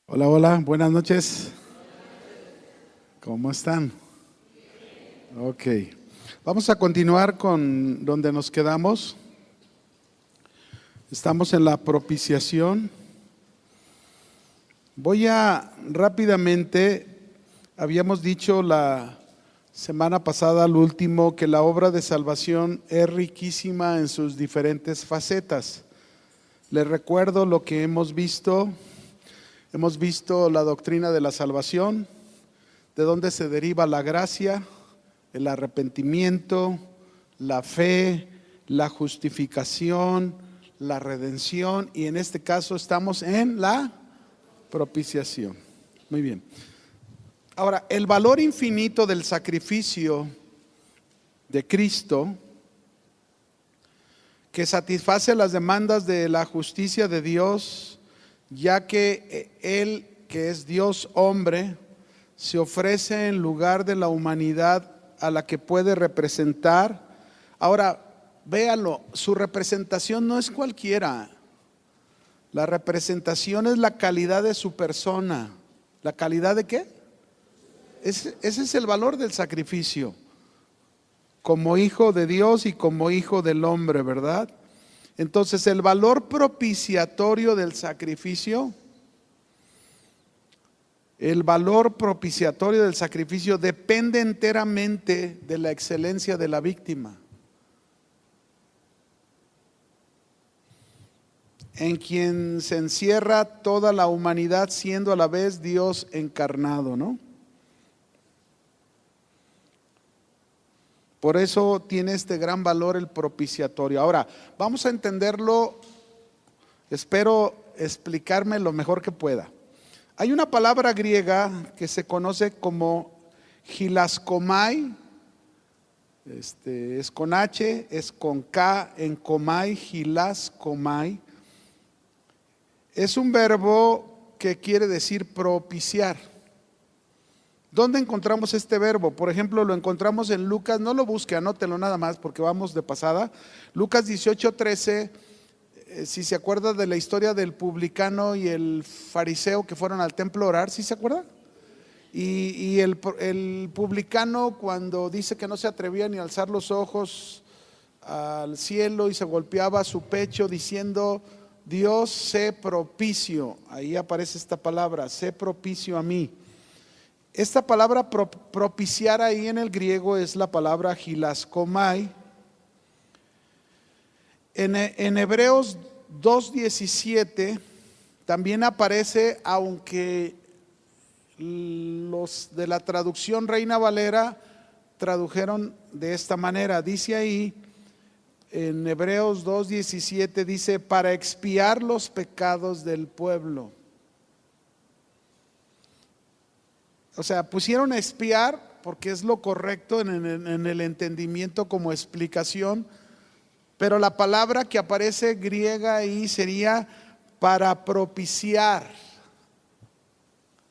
Hola, hola, buenas noches. ¿Cómo están? Ok. Vamos a continuar con donde nos quedamos. Estamos en la propiciación. Voy a rápidamente, habíamos dicho la semana pasada, al último, que la obra de salvación es riquísima en sus diferentes facetas. Les recuerdo lo que hemos visto. Hemos visto la doctrina de la salvación, de dónde se deriva la gracia, el arrepentimiento, la fe, la justificación, la redención, y en este caso estamos en la propiciación. Muy bien. Ahora, el valor infinito del sacrificio de Cristo, que satisface las demandas de la justicia de Dios, ya que Él, que es Dios hombre, se ofrece en lugar de la humanidad a la que puede representar. Ahora, véanlo, su representación no es cualquiera. La representación es la calidad de su persona. ¿La calidad de qué? Ese es el valor del sacrificio. Como hijo de Dios y como hijo del hombre, ¿verdad? Entonces, el valor propiciatorio del sacrificio, depende enteramente de la excelencia de la víctima, en quien se encierra toda la humanidad, siendo a la vez Dios encarnado, ¿no? Por eso tiene este gran valor el propiciatorio. Ahora, vamos a entenderlo, espero explicarme lo mejor que pueda. Hay una palabra griega que se conoce como hilaskomai, es con H, es con K, en komai, hilaskomai. Es un verbo que quiere decir propiciar. ¿Dónde encontramos este verbo? Por ejemplo, lo encontramos en Lucas, no lo busque, anótelo nada más porque vamos de pasada. Lucas 18:13, si se acuerda de la historia del publicano y el fariseo que fueron al templo a orar, ¿sí se acuerda? Y el publicano, cuando dice que no se atrevía ni a alzar los ojos al cielo y se golpeaba su pecho diciendo: Dios, sé propicio. Ahí aparece esta palabra, sé propicio a mí. Esta palabra propiciar ahí en el griego es la palabra hilaskomai. En Hebreos 2:17 también aparece, aunque los de la traducción Reina Valera tradujeron de esta manera. Dice ahí en Hebreos 2:17, dice: para expiar los pecados del pueblo. O sea, pusieron a expiar porque es lo correcto en el entendimiento como explicación, pero la palabra que aparece griega ahí sería para propiciar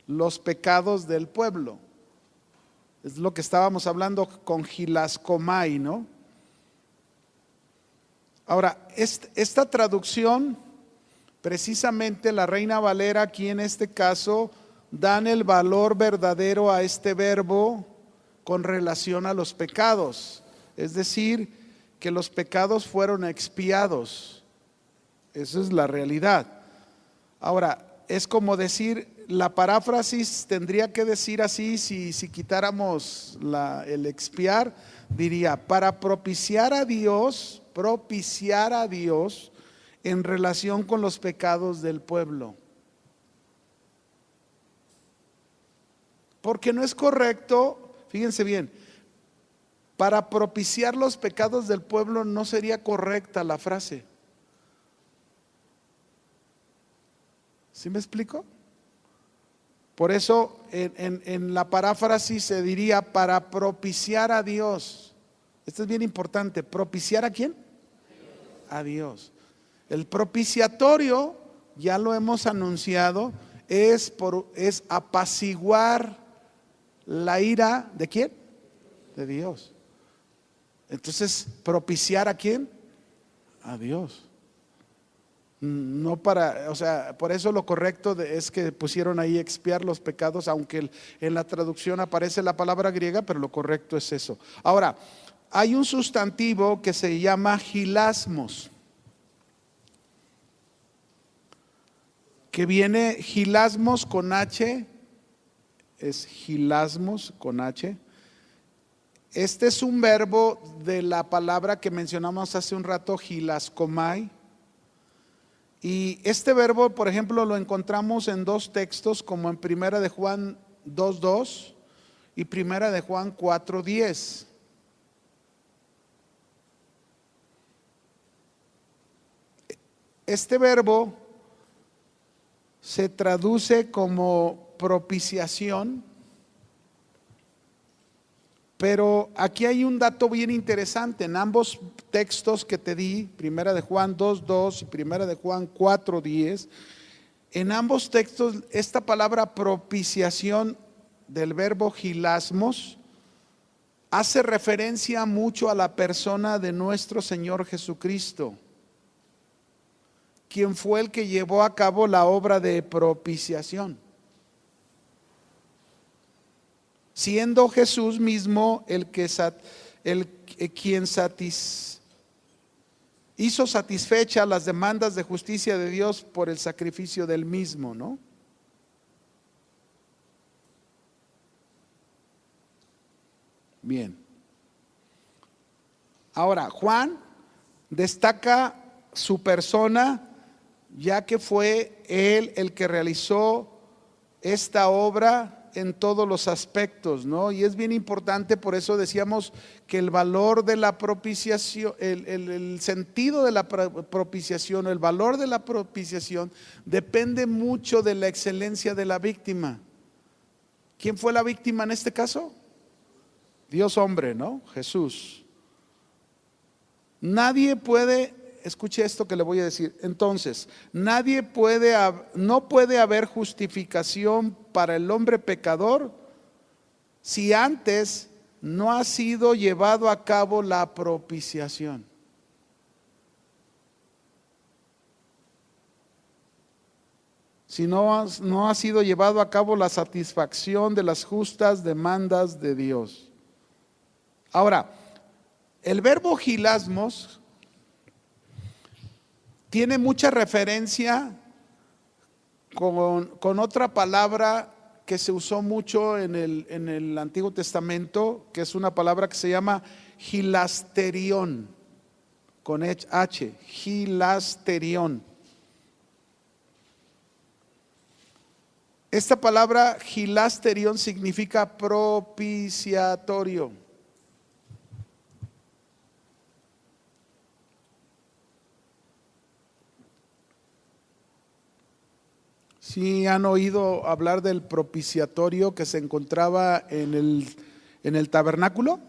los pecados del pueblo. Es lo que estábamos hablando con hilaskomai, ¿no? Ahora, esta traducción, precisamente la Reina Valera aquí en este caso, dan el valor verdadero a este verbo con relación a los pecados. Es decir, que los pecados fueron expiados. Esa es la realidad. Ahora, es como decir, la paráfrasis tendría que decir así, si quitáramos el expiar, diría: para propiciar a Dios en relación con los pecados del pueblo. Porque no es correcto, fíjense bien, para propiciar los pecados del pueblo no sería correcta la frase. ¿Sí me explico? Por eso en la paráfrasis se diría: para propiciar a Dios. Esto es bien importante. ¿Propiciar a quién? A Dios. El propiciatorio, ya lo hemos anunciado, es apaciguar la ira ¿de quién? De Dios. Entonces, ¿propiciar a quién? A Dios. No para, o sea, por eso lo correcto es que pusieron ahí expiar los pecados, aunque en la traducción aparece la palabra griega, pero lo correcto es eso. Ahora, hay un sustantivo que se llama hilasmos, que viene hilasmos con H, es hilasmos con H. Este es un verbo de la palabra que mencionamos hace un rato, hilaskomai. Y este verbo, por ejemplo, lo encontramos en dos textos, como en Primera de Juan 2:2 y Primera de Juan 4:10. Este verbo se traduce como propiciación, pero aquí hay un dato bien interesante. En ambos textos que te di, Primera de Juan 2:2 y Primera de Juan 4:10, en ambos textos esta palabra propiciación del verbo hilasmos hace referencia mucho a la persona de nuestro Señor Jesucristo, quien fue el que llevó a cabo la obra de propiciación, siendo Jesús mismo quien hizo satisfecha las demandas de justicia de Dios por el sacrificio del mismo, ¿no? Bien. Ahora, Juan destaca su persona, ya que fue él el que realizó esta obra en todos los aspectos, ¿no? Y es bien importante, por eso decíamos que el valor de la propiciación, el sentido de la propiciación, el valor de la propiciación depende mucho de la excelencia de la víctima. ¿Quién fue la víctima en este caso? Dios hombre, ¿no? Jesús. Nadie puede, escuche esto que le voy a decir. Entonces, no puede haber justificación para el hombre pecador si antes no ha sido llevado a cabo la propiciación. Si no ha sido llevado a cabo la satisfacción de las justas demandas de Dios. Ahora, el verbo hilasmos tiene mucha referencia con otra palabra que se usó mucho en el Antiguo Testamento, que es una palabra que se llama hilasterión, con H, hilasterión. Esta palabra hilasterión significa propiciatorio. ¿Sí han oído hablar del propiciatorio que se encontraba en el tabernáculo?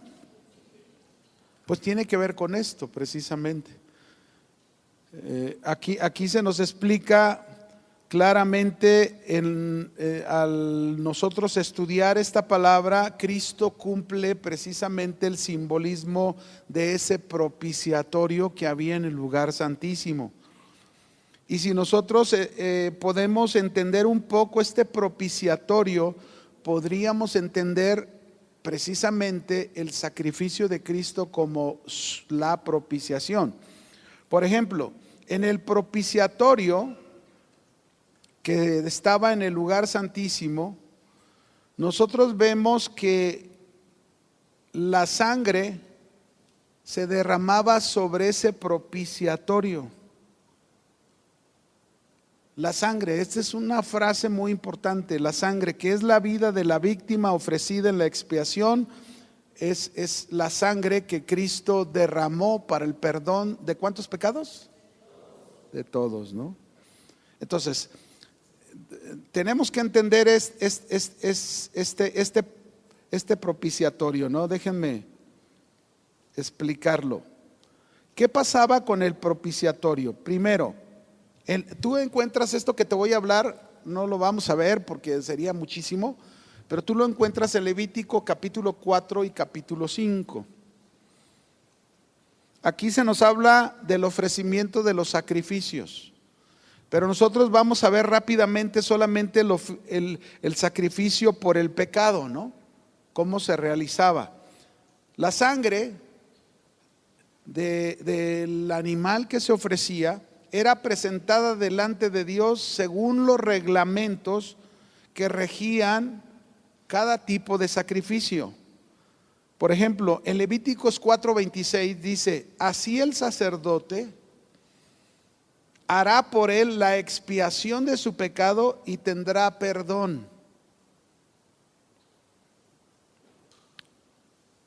Pues tiene que ver con esto precisamente. Aquí se nos explica claramente, al nosotros estudiar esta palabra, Cristo cumple precisamente el simbolismo de ese propiciatorio que había en el lugar santísimo. Y si nosotros podemos entender un poco este propiciatorio, podríamos entender precisamente el sacrificio de Cristo como la propiciación. Por ejemplo, en el propiciatorio que estaba en el lugar santísimo, nosotros vemos que la sangre se derramaba sobre ese propiciatorio. La sangre, esta es una frase muy importante, la sangre, que es la vida de la víctima ofrecida en la expiación, es la sangre que Cristo derramó para el perdón ¿de cuántos pecados? De todos, ¿no? Entonces, tenemos que entender este propiciatorio, ¿no? Déjenme explicarlo. ¿Qué pasaba con el propiciatorio? Primero, tú encuentras esto que te voy a hablar, no lo vamos a ver porque sería muchísimo, pero tú lo encuentras en Levítico capítulo 4 y capítulo 5. Aquí se nos habla del ofrecimiento de los sacrificios. Pero nosotros vamos a ver rápidamente solamente el sacrificio por el pecado, ¿no? Cómo se realizaba. La sangre del animal que se ofrecía era presentada delante de Dios según los reglamentos que regían cada tipo de sacrificio. Por ejemplo, en Levíticos 4:26 dice: así el sacerdote hará por él la expiación de su pecado y tendrá perdón.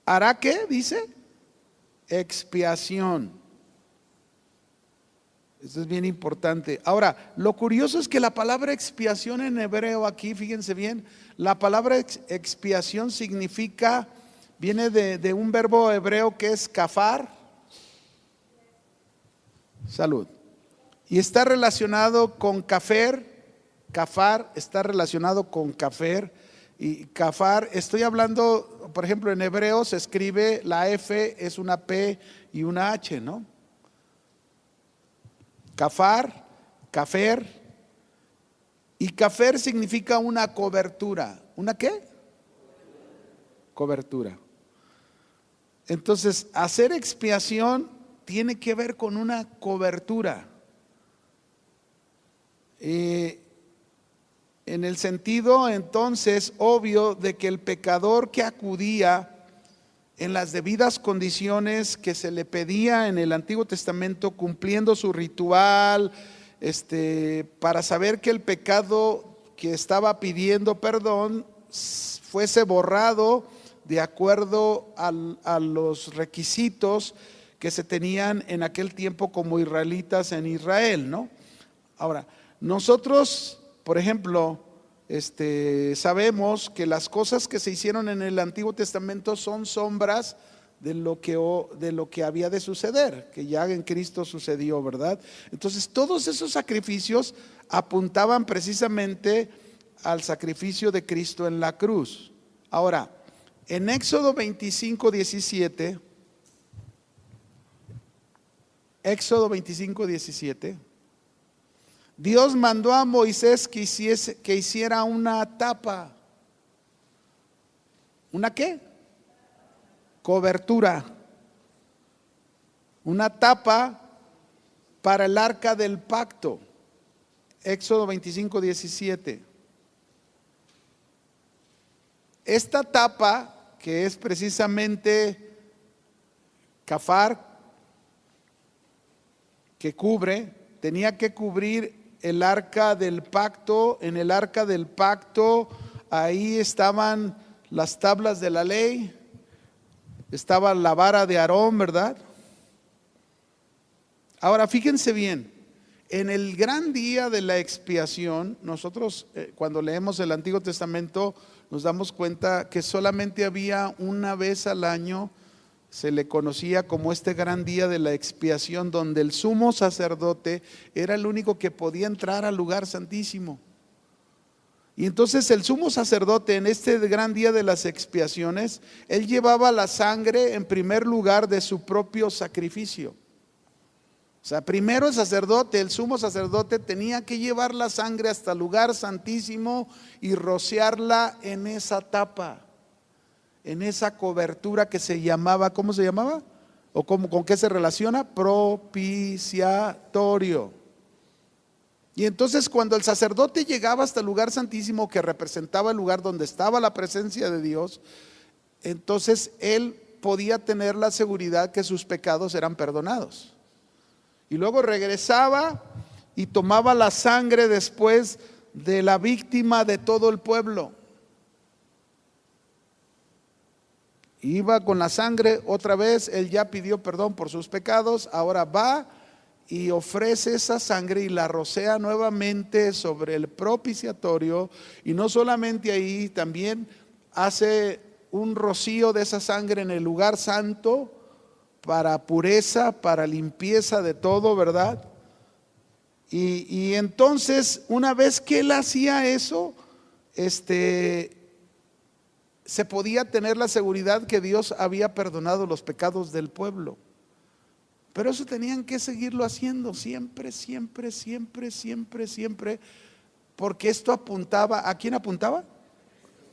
¿Hará qué? Dice expiación. Esto es bien importante. Ahora, lo curioso es que la palabra expiación en hebreo aquí, fíjense bien, la palabra expiación significa, viene de un verbo hebreo que es kafar. Salud. Y está relacionado con kafer. Kafar está relacionado con kafer. Y kafar, estoy hablando, por ejemplo, en hebreo se escribe, la F es una P y una H, ¿no? Kafar, kafer. Y kafer significa una cobertura. ¿Una qué? Cobertura. Entonces, hacer expiación tiene que ver con una cobertura. En el sentido entonces obvio de que el pecador que acudía en las debidas condiciones que se le pedía en el Antiguo Testamento, cumpliendo su ritual, para saber que el pecado que estaba pidiendo perdón fuese borrado de acuerdo a los requisitos que se tenían en aquel tiempo como israelitas en Israel, ¿no? Ahora, nosotros, por ejemplo, sabemos que las cosas que se hicieron en el Antiguo Testamento son sombras de lo que había de suceder, que ya en Cristo sucedió, ¿verdad? Entonces, todos esos sacrificios apuntaban precisamente al sacrificio de Cristo en la cruz. Ahora, en Éxodo 25:17, Dios mandó a Moisés que hiciera una tapa. ¿Una qué? Cobertura. Una tapa para el arca del pacto. Éxodo 25:17. Esta tapa, que es precisamente kafar, que cubre, tenía que cubrir el arca del pacto. En el arca del pacto, ahí estaban las tablas de la ley, estaba la vara de Aarón, ¿verdad? Ahora fíjense bien, en el gran día de la expiación, nosotros cuando leemos el Antiguo Testamento nos damos cuenta que solamente había una vez al año, se le conocía como este gran día de la expiación, donde el sumo sacerdote era el único que podía entrar al lugar santísimo. Y entonces el sumo sacerdote en este gran día de las expiaciones, él llevaba la sangre en primer lugar de su propio sacrificio. O sea, primero el sumo sacerdote tenía que llevar la sangre hasta el lugar santísimo y rociarla en esa tapa, en esa cobertura que se llamaba, ¿cómo se llamaba? ¿O con qué se relaciona? Propiciatorio. Y entonces cuando el sacerdote llegaba hasta el lugar santísimo, que representaba el lugar donde estaba la presencia de Dios, entonces él podía tener la seguridad que sus pecados eran perdonados. Y luego regresaba y tomaba la sangre después de la víctima de todo el pueblo. Iba con la sangre otra vez, él ya pidió perdón por sus pecados, ahora va y ofrece esa sangre y la rocea nuevamente sobre el propiciatorio. Y no solamente ahí, también hace un rocío de esa sangre en el lugar santo para pureza, para limpieza de todo, ¿verdad? Y entonces, una vez que él hacía eso, se podía tener la seguridad que Dios había perdonado los pecados del pueblo. Pero eso tenían que seguirlo haciendo siempre, siempre, siempre, siempre, siempre, porque esto apuntaba, ¿a quién apuntaba?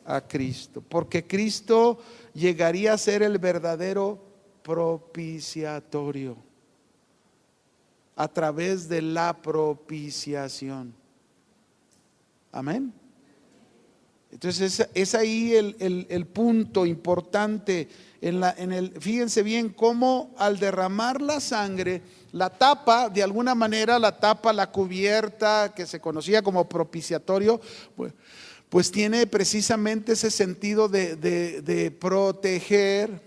A Cristo, porque Cristo llegaría a ser el verdadero propiciatorio a través de la propiciación. Amén. Entonces es ahí el punto importante. Fíjense bien cómo al derramar la sangre, la tapa, de alguna manera la tapa, la cubierta que se conocía como propiciatorio, pues tiene precisamente ese sentido de proteger,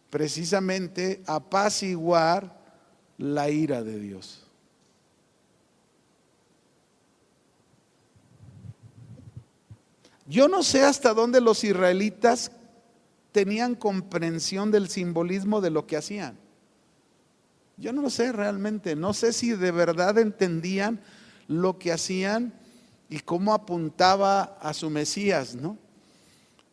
precisamente apaciguar la ira de Dios. Yo no sé hasta dónde los israelitas tenían comprensión del simbolismo de lo que hacían. Yo no lo sé realmente, no sé si de verdad entendían lo que hacían y cómo apuntaba a su Mesías, ¿no?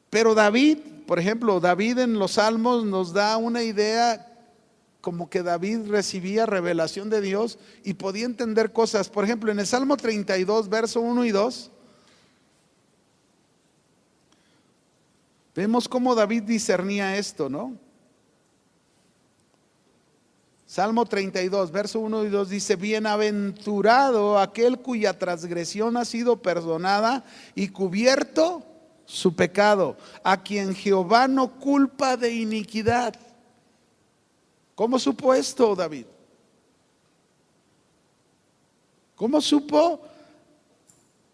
Pero David, por ejemplo, David en los Salmos nos da una idea como que David recibía revelación de Dios y podía entender cosas. Por ejemplo, en el Salmo 32, verso 1 y 2, vemos cómo David discernía esto, ¿no? Salmo 32, verso 1 y 2 dice: bienaventurado aquel cuya transgresión ha sido perdonada y cubierto su pecado, a quien Jehová no culpa de iniquidad. ¿Cómo supo esto David? ¿Cómo supo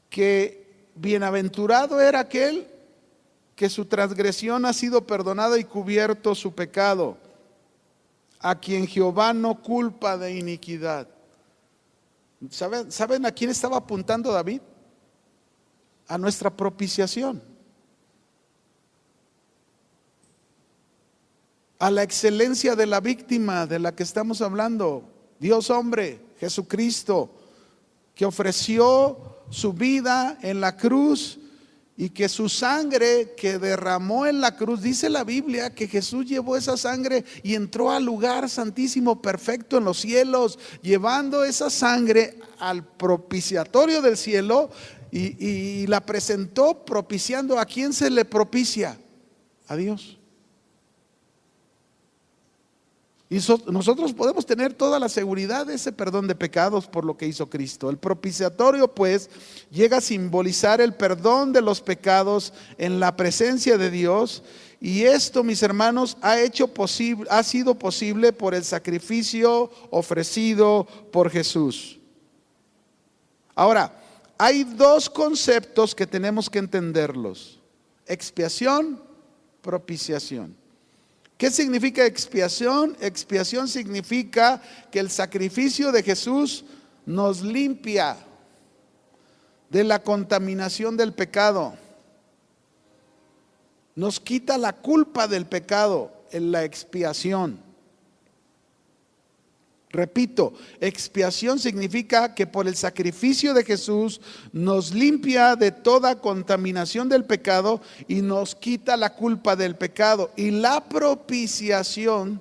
que bienaventurado era aquel que su transgresión ha sido perdonada y cubierto su pecado, a quien Jehová no culpa de iniquidad? ¿Saben a quién estaba apuntando David? A nuestra propiciación, a la excelencia de la víctima de la que estamos hablando, Dios hombre, Jesucristo, que ofreció su vida en la cruz y que su sangre que derramó en la cruz, dice la Biblia que Jesús llevó esa sangre y entró al lugar santísimo perfecto en los cielos, llevando esa sangre al propiciatorio del cielo y la presentó propiciando. ¿A quién se le propicia? A Dios. Y nosotros podemos tener toda la seguridad de ese perdón de pecados por lo que hizo Cristo. El propiciatorio pues llega a simbolizar el perdón de los pecados en la presencia de Dios, y esto, mis hermanos, ha sido posible por el sacrificio ofrecido por Jesús. Ahora, hay dos conceptos que tenemos que entenderlos: expiación, propiciación. ¿Qué significa expiación? Expiación significa que el sacrificio de Jesús nos limpia de la contaminación del pecado, nos quita la culpa del pecado en la expiación. Repito, expiación significa que por el sacrificio de Jesús nos limpia de toda contaminación del pecado y nos quita la culpa del pecado. Y la propiciación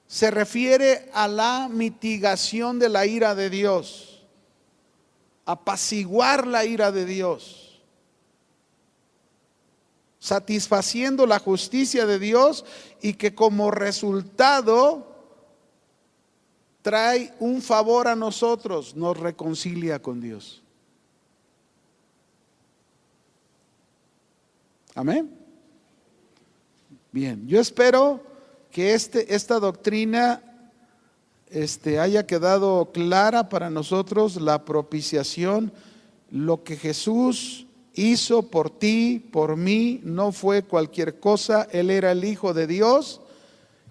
se refiere a la mitigación de la ira de Dios, apaciguar la ira de Dios, satisfaciendo la justicia de Dios, y que como resultado trae un favor a nosotros, nos reconcilia con Dios. Amén. Bien, yo espero que esta doctrina haya quedado clara para nosotros. La propiciación, lo que Jesús hizo por ti, por mí, no fue cualquier cosa. Él era el Hijo de Dios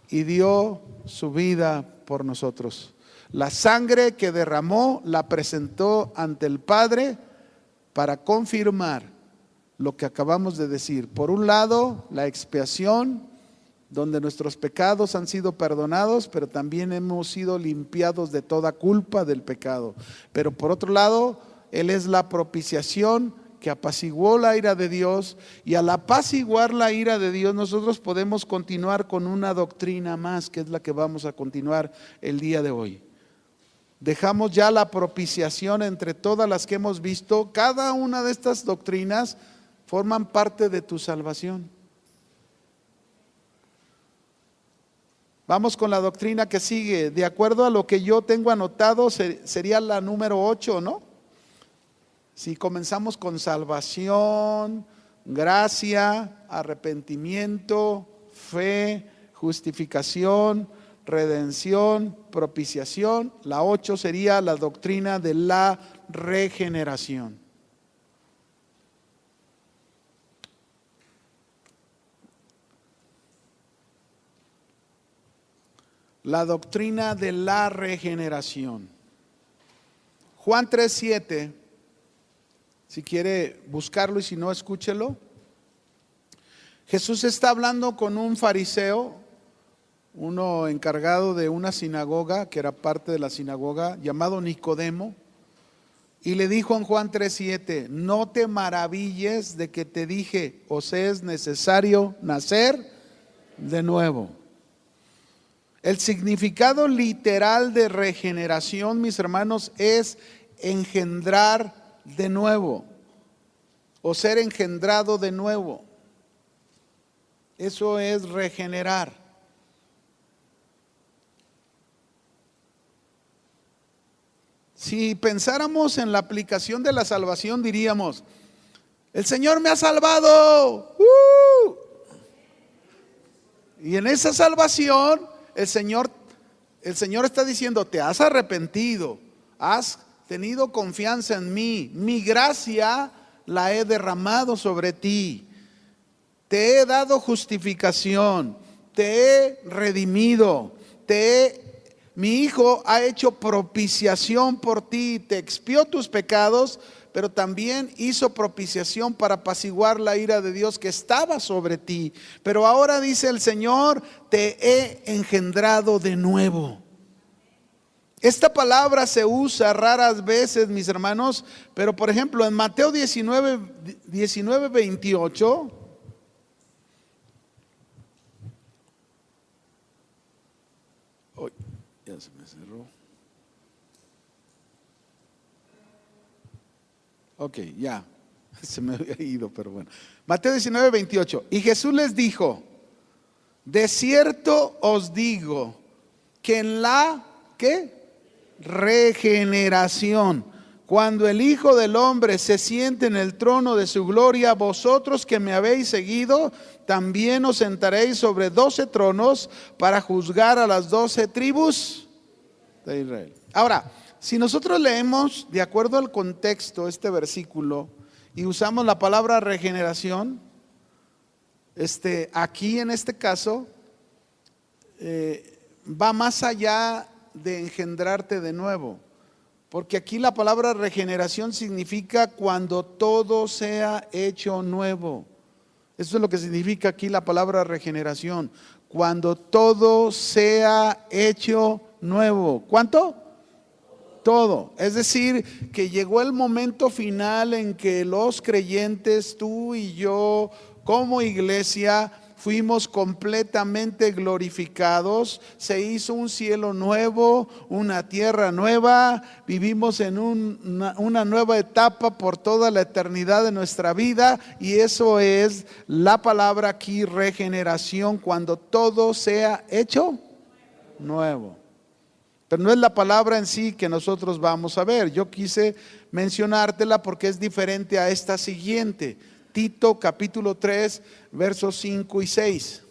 y dio su vida por nosotros. La sangre que derramó la presentó ante el Padre para confirmar lo que acabamos de decir. Por un lado, la expiación, donde nuestros pecados han sido perdonados, pero también hemos sido limpiados de toda culpa del pecado. Pero por otro lado, Él es la propiciación que apaciguó la ira de Dios, y al apaciguar la ira de Dios nosotros podemos continuar con una doctrina más, que es la que vamos a continuar el día de hoy. Dejamos ya la propiciación entre todas las que hemos visto. Cada una de estas doctrinas forman parte de tu salvación. Vamos con la doctrina que sigue. De acuerdo a lo que yo tengo anotado, sería la número 8, ¿no? Si comenzamos con salvación, gracia, arrepentimiento, fe, justificación, redención, propiciación, la 8 sería la doctrina de la regeneración. La doctrina de la regeneración. Juan 3:7, si quiere buscarlo y si no, escúchelo. Jesús está hablando con un fariseo, uno encargado de una sinagoga, que era parte de la sinagoga, llamado Nicodemo, y le dijo en Juan 3:7, no te maravilles de que te dije, os es necesario nacer de nuevo. El significado literal de regeneración, mis hermanos, es engendrar de nuevo o ser engendrado de nuevo. Eso es regenerar. Si pensáramos en la aplicación de la salvación, diríamos, el Señor me ha salvado. Y en esa salvación, el Señor está diciendo, te has arrepentido, has tenido confianza en mí, mi gracia la he derramado sobre ti, te he dado justificación, te he redimido, mi Hijo ha hecho propiciación por ti, te expió tus pecados, pero también hizo propiciación para apaciguar la ira de Dios que estaba sobre ti. Pero ahora dice el Señor, te he engendrado de nuevo. Esta palabra se usa raras veces, mis hermanos, pero por ejemplo en Mateo 19:28, ya se me cerró. Ok, ya, se me había ido, pero bueno. Mateo 19:28. Y Jesús les dijo, de cierto os digo que en la, ¿qué? Regeneración, cuando el Hijo del Hombre se siente en el trono de su gloria, vosotros que me habéis seguido, también os sentaréis sobre 12 tronos para juzgar a las 12 tribus de Israel. Ahora, si nosotros leemos de acuerdo al contexto este versículo y usamos la palabra regeneración, aquí en este caso va más allá de engendrarte de nuevo, porque aquí la palabra regeneración significa cuando todo sea hecho nuevo. Eso es lo que significa aquí la palabra regeneración, cuando todo sea hecho nuevo. ¿Cuánto? Todo. Es decir, que llegó el momento final en que los creyentes, tú y yo, como iglesia, fuimos completamente glorificados. Se hizo un cielo nuevo, una tierra nueva. Vivimos en una nueva etapa por toda la eternidad de nuestra vida. Y eso es la palabra aquí, regeneración, cuando todo sea hecho nuevo. Pero no es la palabra en sí que nosotros vamos a ver. Yo quise mencionártela porque es diferente a esta siguiente. Tito capítulo 3, versos 5 y 6.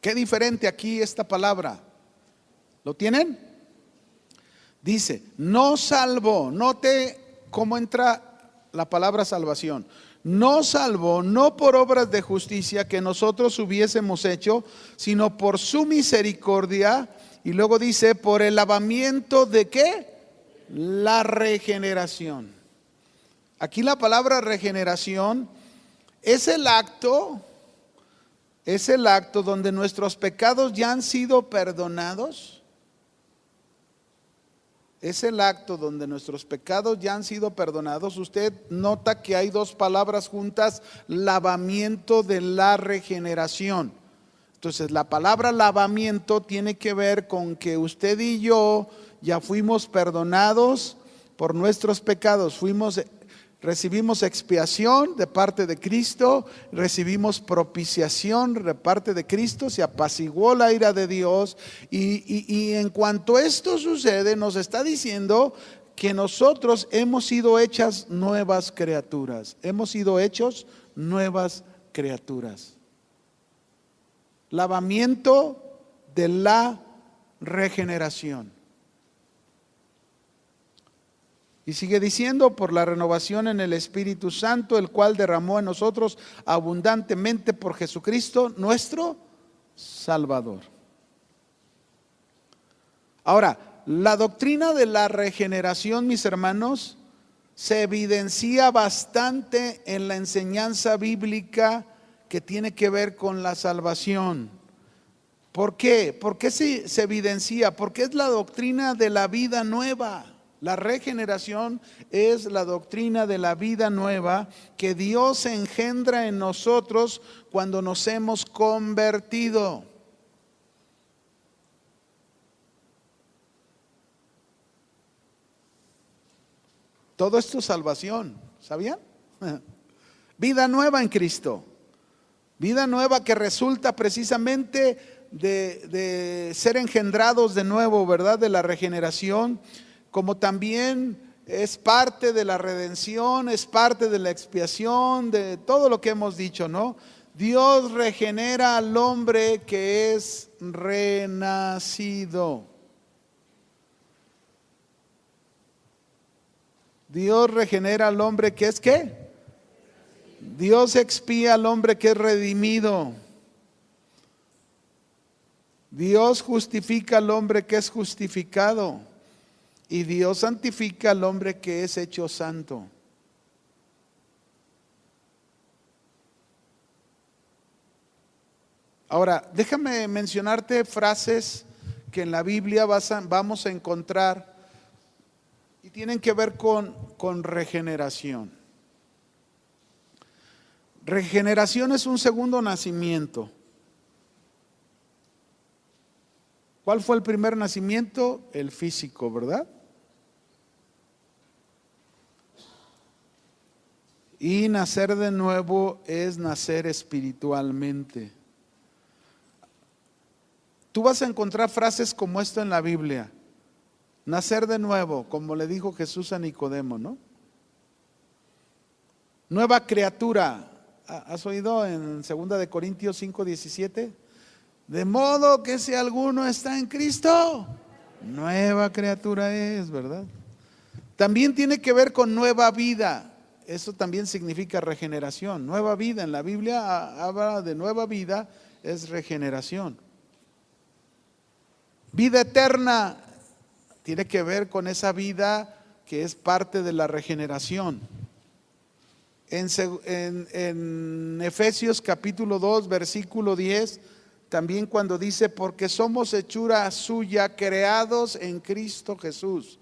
Qué diferente aquí esta palabra. ¿Lo tienen? Dice, no salvó. Note cómo entra la palabra salvación. No salvó, no por obras de justicia que nosotros hubiésemos hecho, sino por su misericordia. Y luego dice, por el lavamiento de ¿qué? La regeneración. Aquí la palabra regeneración es el acto Es el acto donde nuestros pecados ya han sido perdonados. Es el acto donde nuestros pecados ya han sido perdonados. Usted nota que hay dos palabras juntas: lavamiento de la regeneración. Entonces, la palabra lavamiento tiene que ver con que usted y yo ya fuimos perdonados por nuestros pecados. Recibimos expiación de parte de Cristo, recibimos propiciación de parte de Cristo, se apaciguó la ira de Dios y en cuanto esto sucede, nos está diciendo que nosotros hemos sido hechas nuevas criaturas, hemos sido hechos nuevas criaturas. Lavamiento de la regeneración. Y sigue diciendo: por la renovación en el Espíritu Santo, el cual derramó en nosotros abundantemente por Jesucristo, nuestro Salvador. Ahora, la doctrina de la regeneración, mis hermanos, se evidencia bastante en la enseñanza bíblica que tiene que ver con la salvación. ¿Por qué? ¿Por qué se evidencia? Porque es la doctrina de la vida nueva. La regeneración es la doctrina de la vida nueva que Dios engendra en nosotros cuando nos hemos convertido. Todo esto es salvación, ¿sabían? Vida nueva en Cristo. Vida nueva que resulta precisamente de ser engendrados de nuevo, ¿verdad? De la regeneración. Como también es parte de la redención, es parte de la expiación, de todo lo que hemos dicho, ¿no? Dios regenera al hombre que es renacido. Dios regenera al hombre que es ¿qué? Dios expía al hombre que es redimido. Dios justifica al hombre que es justificado. Y Dios santifica al hombre que es hecho santo. Ahora, déjame mencionarte frases que en la Biblia vamos a encontrar y tienen que ver con regeneración. Regeneración es un segundo nacimiento. ¿Cuál fue el primer nacimiento? El físico, ¿verdad? Y nacer de nuevo es nacer espiritualmente. Tú vas a encontrar frases como esto en la Biblia. Nacer de nuevo, como le dijo Jesús a Nicodemo, ¿no? Nueva criatura. ¿Has oído en 2 de Corintios 5:17? De modo que si alguno está en Cristo, nueva criatura es, ¿verdad? También tiene que ver con nueva vida. Eso también significa regeneración. Nueva vida, en la Biblia habla de nueva vida, es regeneración. Vida eterna tiene que ver con esa vida que es parte de la regeneración. En Efesios capítulo 2, versículo 10, también cuando dice: porque somos hechura suya, creados en Cristo Jesús.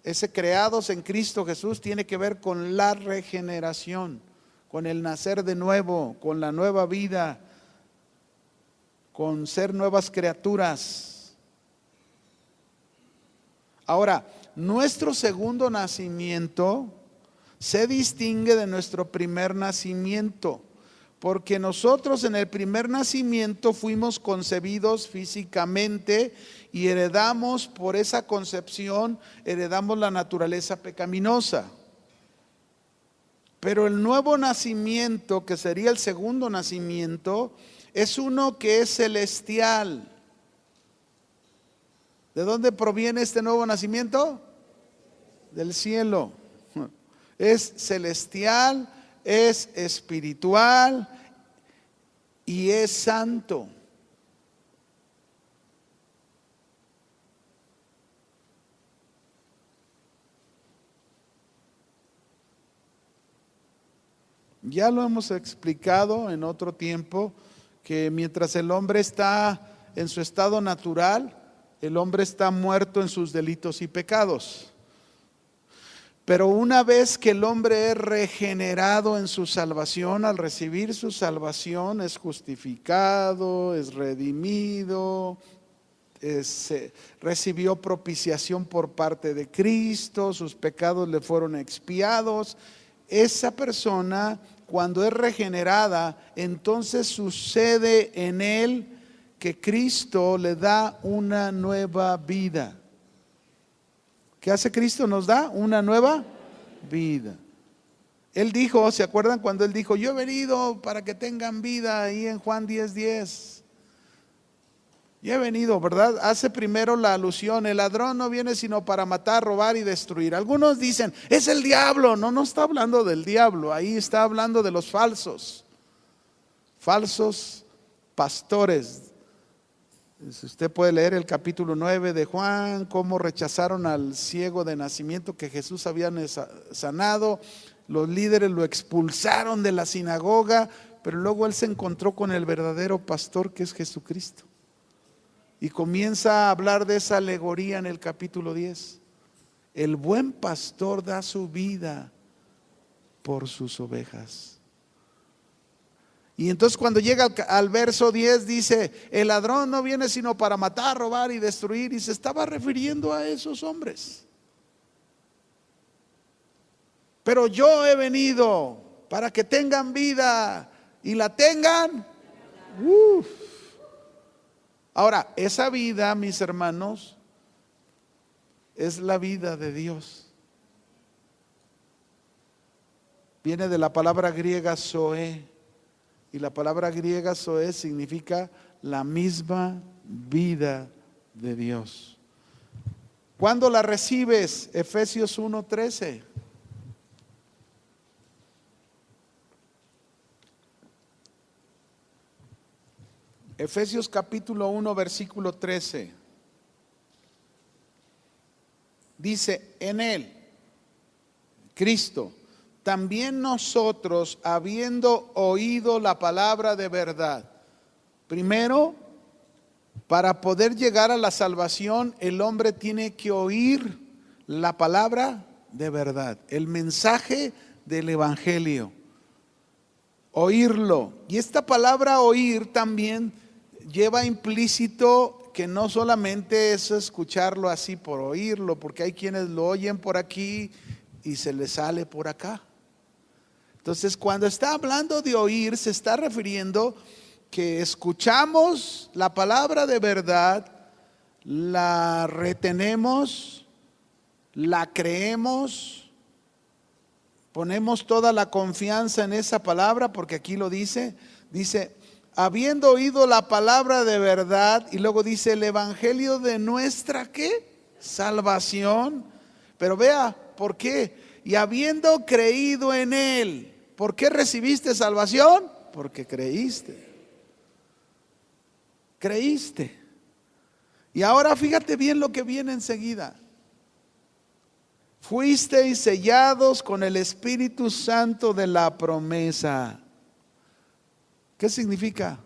Ese creados en Cristo Jesús tiene que ver con la regeneración, con el nacer de nuevo, con la nueva vida, con ser nuevas criaturas. Ahora, nuestro segundo nacimiento se distingue de nuestro primer nacimiento, porque nosotros en el primer nacimiento fuimos concebidos físicamente y heredamos por esa concepción, heredamos la naturaleza pecaminosa. Pero el nuevo nacimiento, que sería el segundo nacimiento, es uno que es celestial. ¿De dónde proviene este nuevo nacimiento? Del cielo. Es celestial, es espiritual y es santo. Ya lo hemos explicado en otro tiempo, que mientras el hombre está en su estado natural, el hombre está muerto en sus delitos y pecados. Pero una vez que el hombre es regenerado en su salvación, al recibir su salvación es justificado, es redimido, recibió propiciación por parte de Cristo, sus pecados le fueron expiados. Esa persona, cuando es regenerada, entonces sucede en él que Cristo le da una nueva vida. ¿Qué hace Cristo? Nos da una nueva vida. Él dijo, ¿se acuerdan cuando Él dijo, yo he venido para que tengan vida, ahí en Juan 10:10? Yo he venido, ¿verdad? Hace primero la alusión, el ladrón no viene sino para matar, robar y destruir. Algunos dicen, es el diablo. No, no está hablando del diablo, ahí está hablando de los falsos pastores. Usted puede leer el capítulo 9 de Juan, cómo rechazaron al ciego de nacimiento que Jesús había sanado. Los líderes lo expulsaron de la sinagoga, pero luego él se encontró con el verdadero pastor, que es Jesucristo. Y comienza a hablar de esa alegoría en el capítulo 10. El buen pastor da su vida por sus ovejas. Y entonces cuando llega al verso 10 dice, el ladrón no viene sino para matar, robar y destruir. Y se estaba refiriendo a esos hombres. Pero yo he venido para que tengan vida y la tengan. Ahora, esa vida, mis hermanos, es la vida de Dios. Viene de la palabra griega zoe. Y la palabra griega zoe significa la misma vida de Dios. ¿Cuándo la recibes? Efesios 1:13. Efesios capítulo 1, versículo 13. Dice, en Él, Cristo, también nosotros, habiendo oído la palabra de verdad. Primero, para poder llegar a la salvación, el hombre tiene que oír la palabra de verdad, el mensaje del evangelio. Oírlo. Y esta palabra oír también lleva implícito que no solamente es escucharlo así por oírlo, porque hay quienes lo oyen por aquí y se les sale por acá. Entonces, cuando está hablando de oír, se está refiriendo que escuchamos la palabra de verdad, la retenemos, la creemos, ponemos toda la confianza en esa palabra, porque aquí lo dice, habiendo oído la palabra de verdad, y luego dice el evangelio de nuestra, ¿qué? Salvación. Pero vea, ¿por qué? Y habiendo creído en Él. ¿Por qué recibiste salvación? Porque creíste. Creíste. Y ahora fíjate bien lo que viene enseguida. Fuisteis sellados con el Espíritu Santo de la promesa. ¿Qué significa?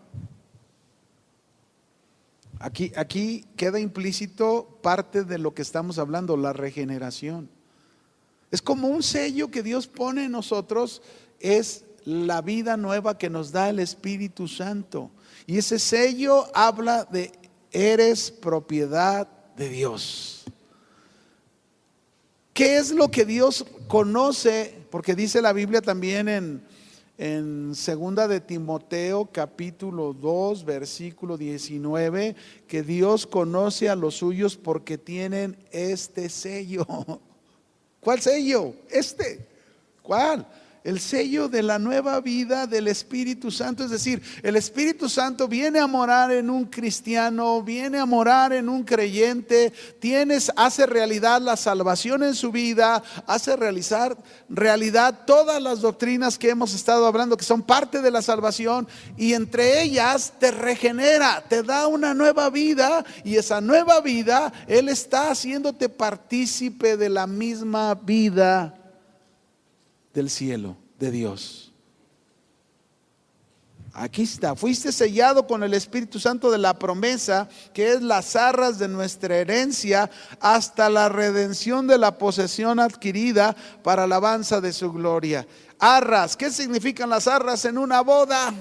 Aquí queda implícito parte de lo que estamos hablando, la regeneración. Es como un sello que Dios pone en nosotros, es la vida nueva que nos da el Espíritu Santo. Y ese sello habla de eres propiedad de Dios. ¿Qué es lo que Dios conoce? Porque dice la Biblia también en segunda de Timoteo capítulo 2 versículo 19, que Dios conoce a los suyos porque tienen este sello. ¿Cuál sello? ¿Cuál? El sello de la nueva vida del Espíritu Santo. Es decir, el Espíritu Santo viene a morar en un cristiano, viene a morar en un creyente, hace realidad la salvación en su vida, hace realizar realidad todas las doctrinas que hemos estado hablando, que son parte de la salvación, y entre ellas te regenera, te da una nueva vida, y esa nueva vida Él está haciéndote partícipe de la misma vida del cielo, de Dios. Aquí está, fuiste sellado con el Espíritu Santo de la promesa, que es las arras de nuestra herencia, hasta la redención de la posesión adquirida para alabanza de su gloria. Arras, ¿qué significan las arras en una boda?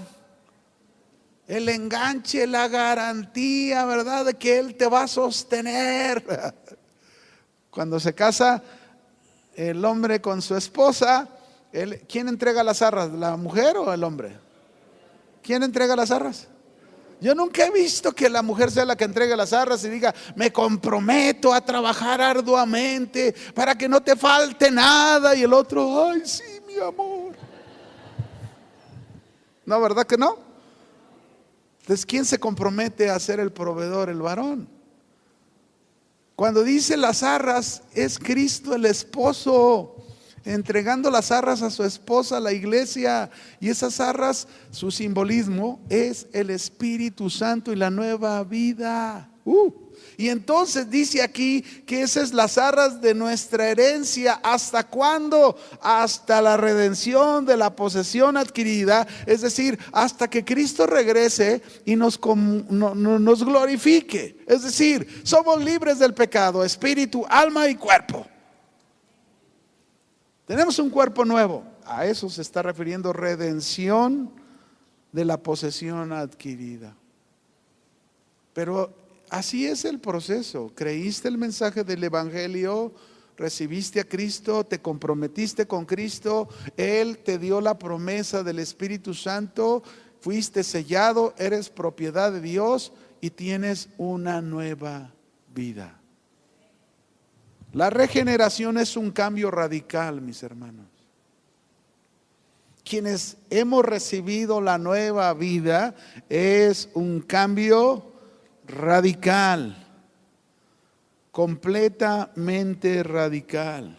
El enganche, la garantía, ¿verdad? De que Él te va a sostener. Cuando se casa el hombre con su esposa, ¿quién entrega las arras? ¿La mujer o el hombre? ¿Quién entrega las arras? Yo nunca he visto que la mujer sea la que entregue las arras y diga: me comprometo a trabajar arduamente para que no te falte nada. Y el otro: ay, sí, mi amor. No, ¿verdad que no? Entonces, ¿quién se compromete a ser el proveedor? El varón. Cuando dice las arras, es Cristo el esposo, entregando las arras a su esposa, la iglesia. Y esas arras, su simbolismo es el Espíritu Santo y la nueva vida. Y entonces dice aquí que esas son las arras de nuestra herencia. ¿Hasta cuándo? Hasta la redención de la posesión adquirida, es decir, hasta que Cristo regrese y nos glorifique. Es decir, somos libres del pecado, espíritu, alma y cuerpo. Tenemos un cuerpo nuevo. A eso se está refiriendo redención de la posesión adquirida. Pero así es el proceso. Creíste el mensaje del evangelio, recibiste a Cristo, te comprometiste con Cristo, Él te dio la promesa del Espíritu Santo, fuiste sellado, eres propiedad de Dios y tienes una nueva vida. La regeneración es un cambio radical, mis hermanos. Quienes hemos recibido la nueva vida, es un cambio radical, completamente radical.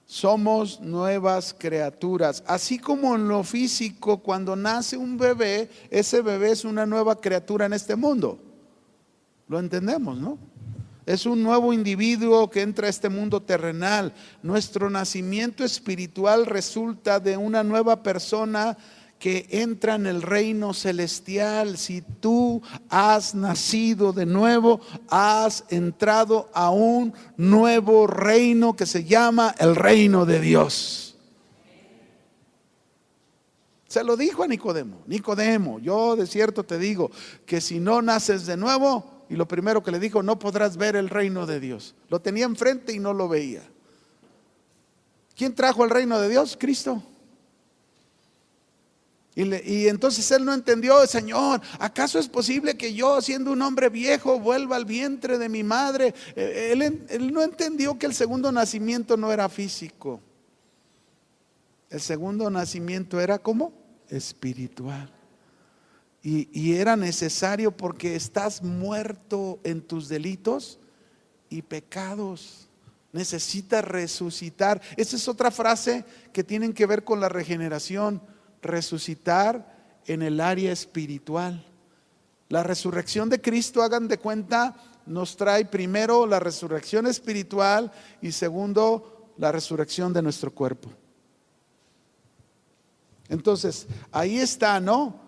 Somos nuevas criaturas. Así como en lo físico, cuando nace un bebé, ese bebé es una nueva criatura en este mundo. Lo entendemos, ¿no? Es un nuevo individuo que entra a este mundo terrenal. Nuestro nacimiento espiritual resulta de una nueva persona que entra en el reino celestial. Si tú has nacido de nuevo, has entrado a un nuevo reino que se llama el reino de Dios. Se lo dijo a Nicodemo: Nicodemo, yo de cierto te digo que si no naces de nuevo, y lo primero que le dijo: no podrás ver el reino de Dios. Lo tenía enfrente y no lo veía. ¿Quién trajo el reino de Dios? Cristo. Y entonces él no entendió: Señor, ¿acaso es posible que yo, siendo un hombre viejo, vuelva al vientre de mi madre? Él no entendió que el segundo nacimiento no era físico. El segundo nacimiento era ¿cómo? Espiritual. Y era necesario porque estás muerto en tus delitos y pecados. Necesitas resucitar. Esa es otra frase que tienen que ver con la regeneración. Resucitar en el área espiritual. La resurrección de Cristo, hagan de cuenta, nos trae primero la resurrección espiritual y segundo la resurrección de nuestro cuerpo. Entonces, ahí está, ¿no?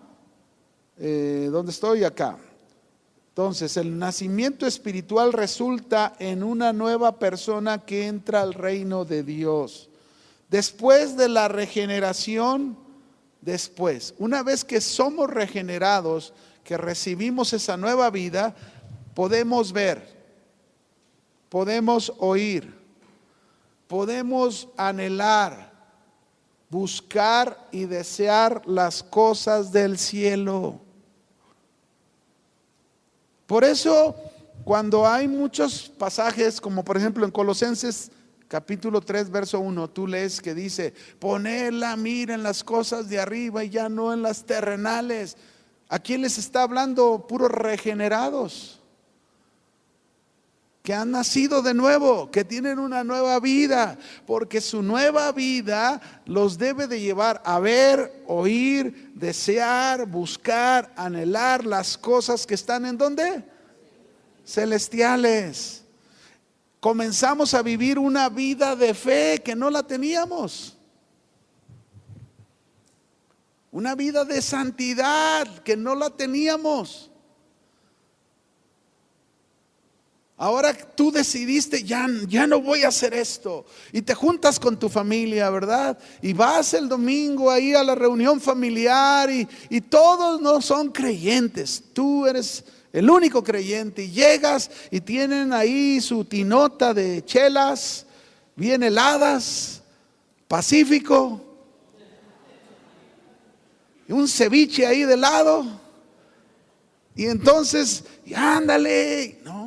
¿Dónde estoy? Acá. Entonces, el nacimiento espiritual resulta en una nueva persona que entra al reino de Dios. Después de la regeneración, una vez que somos regenerados, que recibimos esa nueva vida, podemos ver, podemos oír, podemos anhelar, buscar y desear las cosas del cielo. Por eso, cuando hay muchos pasajes, como por ejemplo en Colosenses capítulo 3, verso 1, tú lees que dice: poned la mira en las cosas de arriba y ya no en las terrenales. ¿A quién les está hablando? Puros regenerados, que han nacido de nuevo, que tienen una nueva vida, porque su nueva vida los debe de llevar a ver, oír, desear, buscar, anhelar las cosas que están ¿en dónde? Celestiales. Comenzamos a vivir una vida de fe que no la teníamos. una vida de santidad que no la teníamos. Ahora tú decidiste, ya no voy a hacer esto. Y te juntas con tu familia, ¿verdad? Y vas el domingo ahí a la reunión familiar y todos no son creyentes. Tú eres el único creyente. Y llegas y tienen ahí su tinota de chelas, bien heladas, Pacífico, y un ceviche ahí de lado. Y entonces, ándale, no.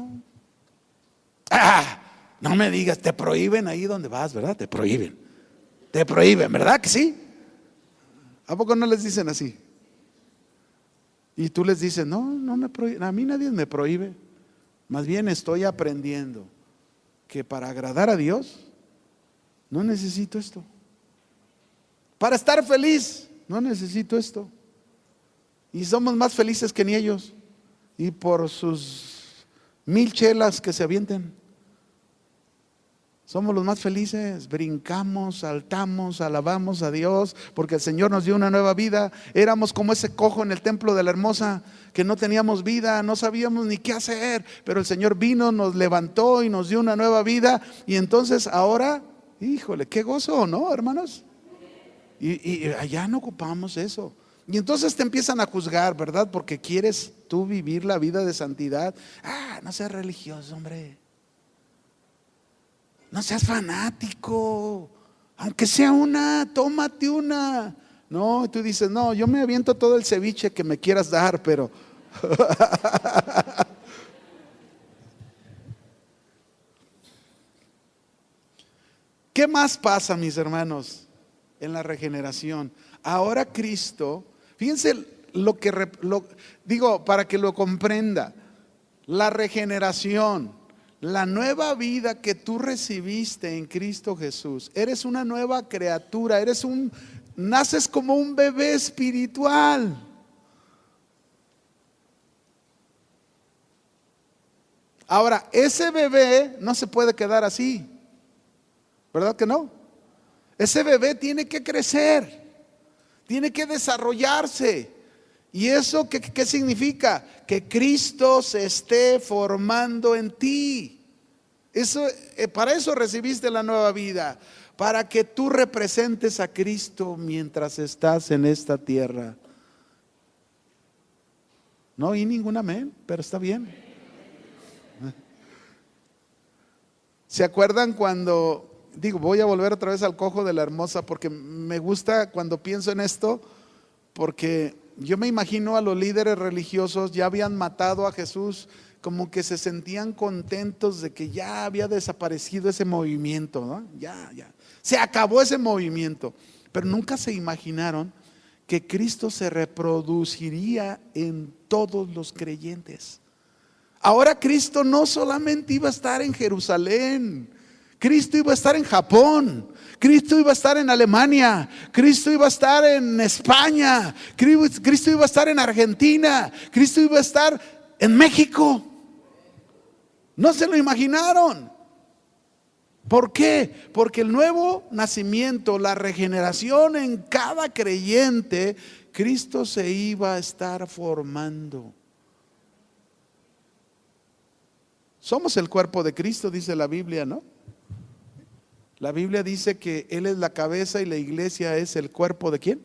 No me digas, te prohíben ahí donde vas, ¿verdad? Te prohíben, ¿verdad que sí? ¿A poco no les dicen así? Y tú les dices, no me prohíben, a mí nadie me prohíbe. Más bien estoy aprendiendo que para agradar a Dios no necesito esto. Para estar feliz no necesito esto. Y somos más felices que ni ellos. Y por sus 1000 chelas que se avienten, somos los más felices. Brincamos, saltamos, alabamos a Dios porque el Señor nos dio una nueva vida. Éramos como ese cojo en el templo de la Hermosa, que no teníamos vida, no sabíamos ni qué hacer, pero el Señor vino, nos levantó y nos dio una nueva vida. Y entonces ahora, híjole, qué gozo, ¿no, hermanos? Y allá no ocupamos eso. Y entonces te empiezan a juzgar, ¿verdad? Porque quieres tú vivir la vida de santidad. No seas religioso, hombre. No seas fanático. Aunque sea una, tómate una. No, tú dices, no, yo me aviento todo el ceviche que me quieras dar, pero ¿qué más pasa, mis hermanos, en la regeneración? Ahora Cristo, fíjense digo para que lo comprenda, la regeneración, la nueva vida que tú recibiste en Cristo Jesús, eres una nueva criatura, naces como un bebé espiritual. Ahora, ese bebé no se puede quedar así, ¿verdad que no? Ese bebé tiene que crecer, tiene que desarrollarse. ¿Y eso qué significa? Que Cristo se esté formando en ti. Para eso recibiste la nueva vida, para que tú representes a Cristo mientras estás en esta tierra. No oí ningún amén, pero está bien. ¿Se acuerdan cuando... voy a volver otra vez al cojo de la Hermosa porque me gusta cuando pienso en esto, porque yo me imagino a los líderes religiosos, ya habían matado a Jesús, como que se sentían contentos de que ya había desaparecido ese movimiento, ¿no? Ya, se acabó ese movimiento, pero nunca se imaginaron que Cristo se reproduciría en todos los creyentes. Ahora Cristo no solamente iba a estar en Jerusalén, Cristo iba a estar en Japón, Cristo iba a estar en Alemania, Cristo iba a estar en España, Cristo iba a estar en Argentina, Cristo iba a estar en México. No se lo imaginaron. ¿Por qué? Porque el nuevo nacimiento, la regeneración en cada creyente, Cristo se iba a estar formando. Somos el cuerpo de Cristo, dice la Biblia, ¿no? La Biblia dice que Él es la cabeza y la iglesia es el cuerpo ¿de quién?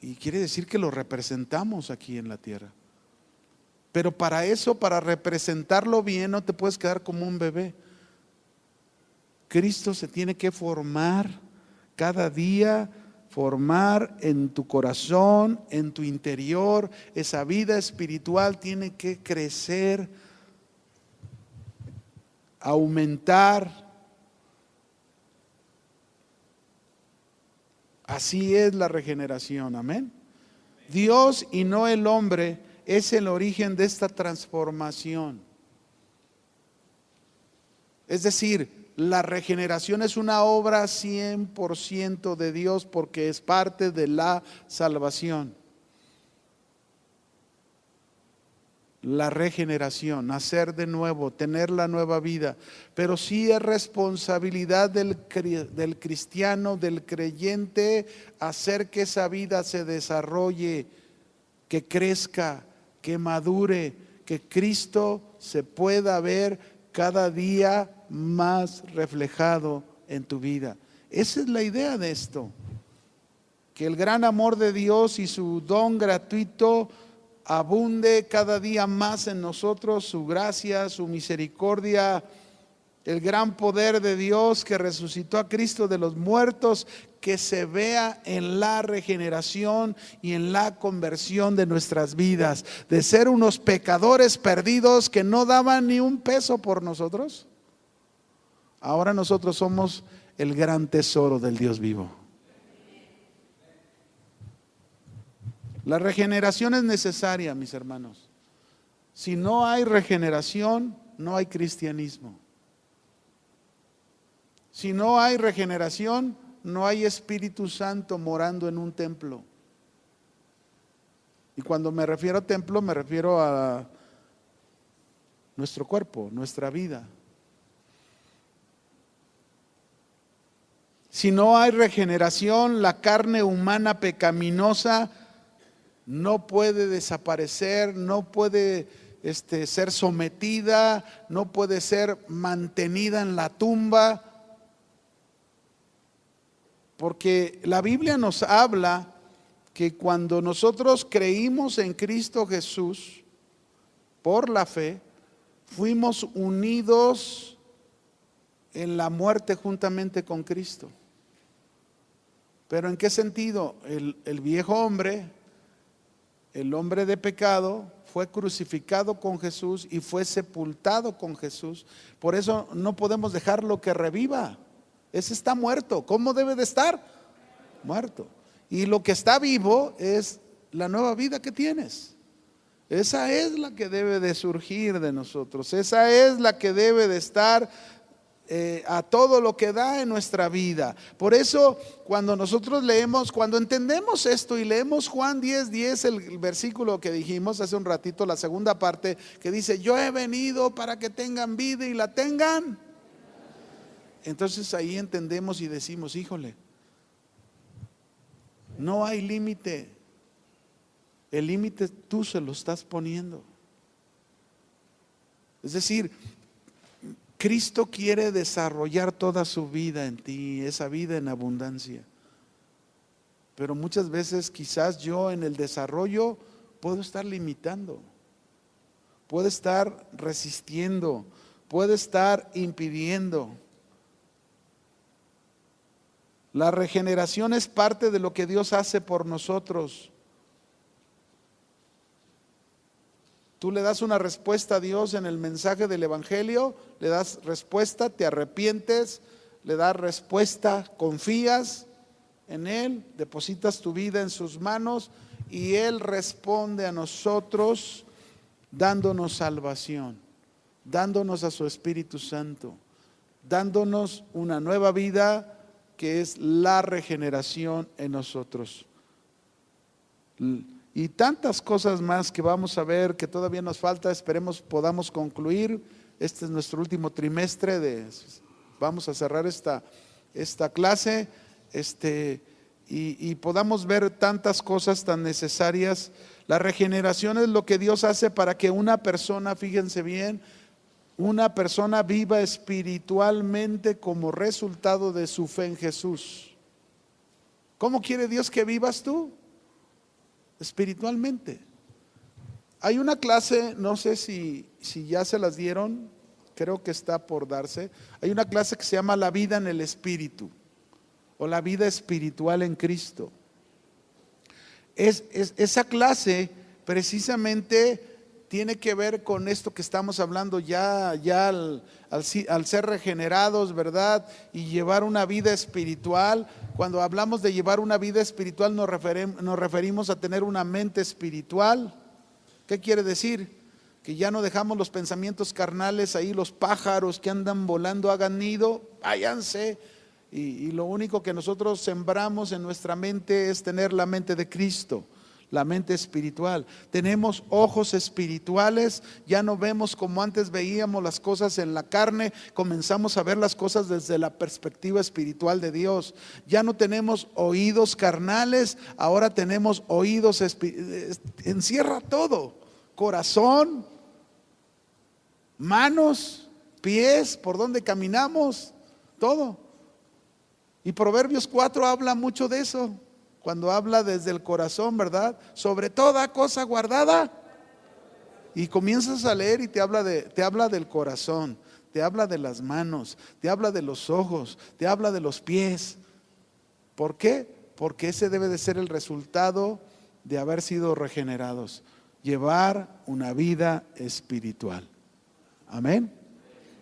Y quiere decir que lo representamos aquí en la tierra. Pero para eso, para representarlo bien, no te puedes quedar como un bebé. Cristo se tiene que formar cada día, formar en tu corazón, en tu interior. Esa vida espiritual tiene que crecer, aumentar. Así es la regeneración, amén. Dios y no el hombre es el origen de esta transformación. Es decir, la regeneración es una obra 100% de Dios porque es parte de la salvación. la regeneración, nacer de nuevo, tener la nueva vida. Pero sí es responsabilidad del cristiano, del creyente, hacer que esa vida se desarrolle, que crezca, que madure, que Cristo se pueda ver cada día más reflejado en tu vida. Esa es la idea de esto, que el gran amor de Dios y su don gratuito abunde cada día más en nosotros, su gracia, su misericordia, el gran poder de Dios que resucitó a Cristo de los muertos, que se vea en la regeneración y en la conversión de nuestras vidas, de ser unos pecadores perdidos que no daban ni un peso por nosotros. Ahora nosotros somos el gran tesoro del Dios vivo. La regeneración es necesaria, mis hermanos. Si no hay regeneración, no hay cristianismo. Si no hay regeneración, no hay Espíritu Santo morando en un templo. Y cuando me refiero a templo, me refiero a nuestro cuerpo, nuestra vida. Si no hay regeneración, la carne humana pecaminosa no puede desaparecer, no puede ser sometida, no puede ser mantenida en la tumba, porque la Biblia nos habla que cuando nosotros creímos en Cristo Jesús por la fe, fuimos unidos en la muerte juntamente con Cristo. ¿Pero en qué sentido? El viejo hombre, el hombre de pecado, fue crucificado con Jesús y fue sepultado con Jesús. Por eso no podemos dejarlo que reviva. Ese está muerto. ¿Cómo debe de estar? Muerto. Y lo que está vivo es la nueva vida que tienes. Esa es la que debe de surgir de nosotros. Esa es la que debe de estar a todo lo que da en nuestra vida. Por eso cuando nosotros leemos, cuando entendemos esto y leemos Juan 10:10, el versículo que dijimos hace un ratito, la segunda parte, que dice: yo he venido para que tengan vida y la tengan. Entonces ahí entendemos y decimos: híjole, no hay límite. El límite tú se lo estás poniendo. Es decir, Cristo quiere desarrollar toda su vida en ti, esa vida en abundancia. Pero muchas veces quizás yo en el desarrollo puedo estar limitando, puedo estar resistiendo, puedo estar impidiendo. La regeneración es parte de lo que Dios hace por nosotros. Tú le das una respuesta a Dios en el mensaje del Evangelio, le das respuesta, te arrepientes, le das respuesta, confías en Él, depositas tu vida en sus manos y Él responde a nosotros dándonos salvación, dándonos a su Espíritu Santo, dándonos una nueva vida que es la regeneración en nosotros. Y tantas cosas más que vamos a ver que todavía nos falta. Esperemos podamos concluir. Este es nuestro último trimestre vamos a cerrar esta clase y podamos ver tantas cosas tan necesarias. La regeneración es lo que Dios hace para que una persona, fíjense bien, una persona viva espiritualmente como resultado de su fe en Jesús. ¿Cómo quiere Dios que vivas tú? Espiritualmente. Hay una clase, no sé si ya se las dieron, creo que está por darse. Hay una clase que se llama la vida en el Espíritu o la vida espiritual en Cristo. Esa clase precisamente tiene que ver con esto que estamos hablando ya al ser regenerados, ¿verdad? Y llevar una vida espiritual. Cuando hablamos de llevar una vida espiritual nos referimos a tener una mente espiritual. ¿Qué quiere decir? Que ya no dejamos los pensamientos carnales ahí, los pájaros que andan volando hagan nido, váyanse. Y lo único que nosotros sembramos en nuestra mente es tener la mente de Cristo, la mente espiritual. Tenemos ojos espirituales, ya no vemos como antes veíamos las cosas en la carne, comenzamos a ver las cosas desde la perspectiva espiritual de Dios. Ya no tenemos oídos carnales, ahora tenemos oídos espirituales. Encierra todo, corazón, manos, pies, por donde caminamos, todo. Y Proverbios 4 habla mucho de eso. Cuando habla desde el corazón, ¿verdad? Sobre toda cosa guardada. Y comienzas a leer y te habla del corazón, te habla de las manos, te habla de los ojos, te habla de los pies. ¿Por qué? Porque ese debe de ser el resultado de haber sido regenerados. Llevar una vida espiritual. Amén.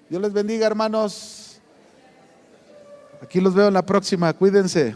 Dios les bendiga, hermanos. Aquí los veo en la próxima. Cuídense.